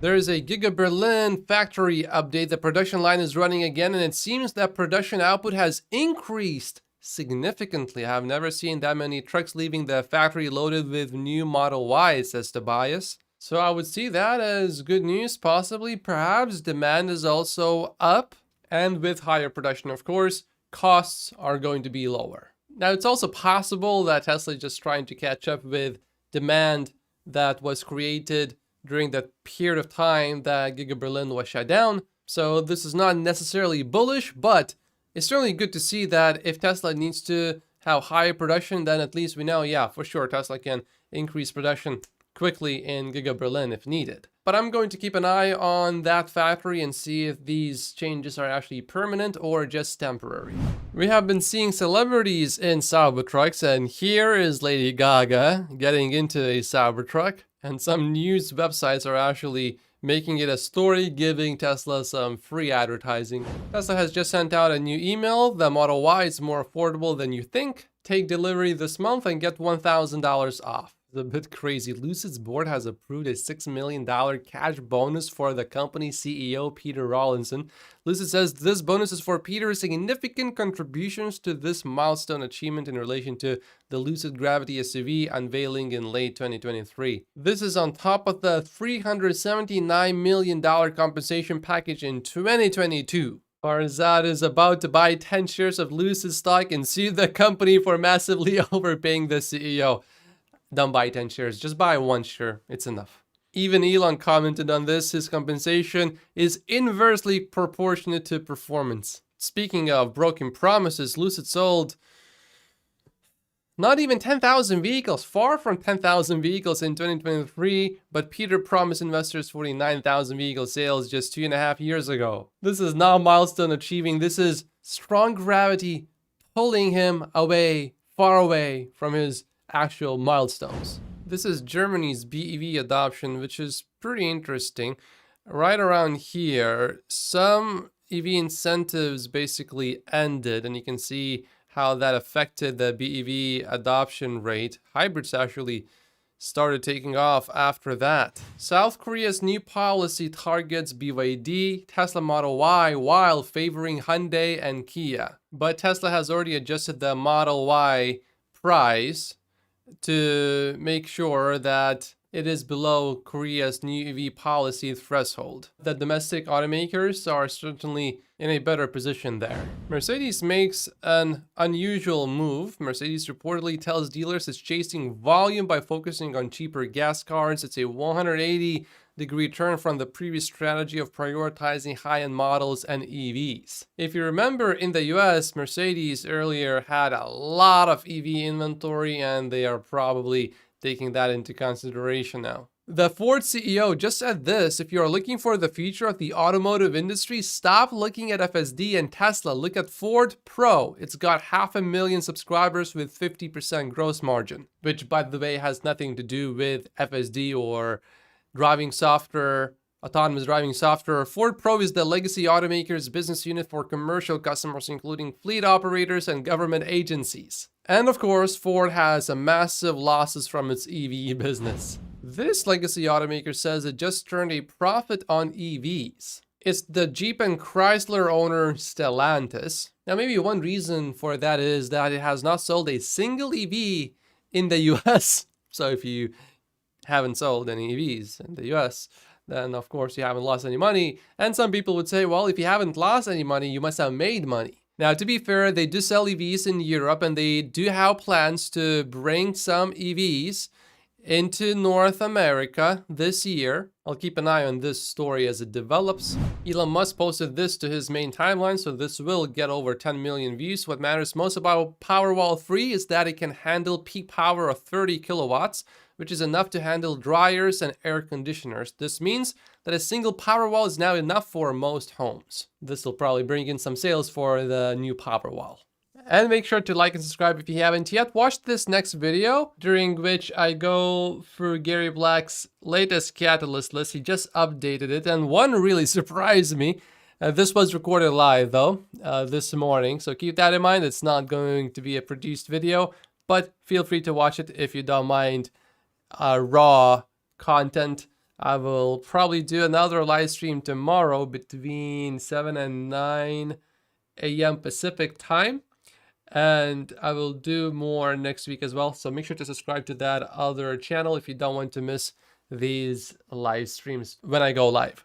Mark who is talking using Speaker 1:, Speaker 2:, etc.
Speaker 1: There is a Giga Berlin factory update. The production line is running again, and it seems that production output has increased significantly. I have never seen that many trucks leaving the factory loaded with new Model Y, says Tobias. So I would see that as good news, possibly. Perhaps demand is also up, and with higher production, of course, costs are going to be lower. Now, it's also possible that Tesla is just trying to catch up with demand that was created during the period of time that Giga Berlin was shut down. So this is not necessarily bullish, but it's certainly good to see that if Tesla needs to have higher production, then at least we know, yeah, for sure, Tesla can increase production quickly in Giga Berlin if needed. But I'm going to keep an eye on that factory and see if these changes are actually permanent or just temporary. We have been seeing celebrities in Cybertrucks, and here is Lady Gaga getting into a Cybertruck, and some news websites are actually making it a story, giving Tesla some free advertising. Tesla has just sent out a new email. The Model Y is more affordable than you think. Take delivery this month and get $1,000 off. It's a bit crazy. Lucid's board has approved a $6 million cash bonus for the company's CEO, Peter Rawlinson. Lucid says this bonus is for Peter's significant contributions to this milestone achievement in relation to the Lucid Gravity SUV unveiling in late 2023. This is on top of the $379 million compensation package in 2022. Farzad is about to buy 10 shares of Lucid stock and sue the company for massively overpaying the CEO. Don't buy 10 shares, just buy 1 share, it's enough. Even Elon commented on this. His compensation is inversely proportionate to performance. Speaking of broken promises, Lucid sold not even 10,000 vehicles, far from 10,000 vehicles in 2023, but Peter promised investors 49,000 vehicle sales just 2.5 years ago. This is not milestone achieving, this is strong gravity pulling him away, far away from his actual milestones. This is Germany's BEV adoption, which is pretty interesting. Right around here, some EV incentives basically ended, and you can see how that affected the BEV adoption rate. Hybrids actually started taking off after that. South Korea's new policy targets BYD, Tesla Model Y, while favoring Hyundai and Kia. But Tesla has already adjusted the Model Y price to make sure that it is below Korea's new EV policy threshold. The domestic automakers are certainly in a better position there. Mercedes makes an unusual move. Mercedes reportedly tells dealers it's chasing volume by focusing on cheaper gas cars. It's a 180-degree turn from the previous strategy of prioritizing high-end models and EVs. If you remember, in the US, Mercedes earlier had a lot of EV inventory, and they are probably taking that into consideration now. The Ford CEO just said this: if you are looking for the future of the automotive industry, stop looking at FSD and Tesla. Look at Ford Pro. It's got 500,000 subscribers with 50% gross margin, which, by the way, has nothing to do with FSD or driving software, autonomous driving software. Ford Pro is the legacy automaker's business unit for commercial customers, including fleet operators and government agencies. And of course, Ford has a massive losses from its EV business. This legacy automaker says it just turned a profit on EVs. It's the Jeep and Chrysler owner Stellantis. Now, maybe one reason for that is that it has not sold a single EV in the US. So if you haven't sold any EVs in the US, then of course you haven't lost any money. And some people would say, well, if you haven't lost any money, you must have made money. Now, to be fair, they do sell EVs in Europe, and they do have plans to bring some EVs into North America this year. I'll keep an eye on this story as it develops. Elon Musk posted this to his main timeline, so this will get over 10 million views. What matters most about Powerwall 3 is that it can handle peak power of 30 kilowatts, which is enough to handle dryers and air conditioners. This means that a single Powerwall is now enough for most homes. This will probably bring in some sales for the new Powerwall. And make sure to like and subscribe if you haven't yet. Watch this next video, during which I go through Gary Black's latest catalyst list. He just updated it, and one really surprised me. This was recorded live though, this morning, so keep that in mind. It's not going to be a produced video, but feel free to watch it if you don't mind raw content. I will probably do another live stream tomorrow between 7 and 9 a.m. Pacific time. And I will do more next week as well. So make sure to subscribe to that other channel if you don't want to miss these live streams when I go live.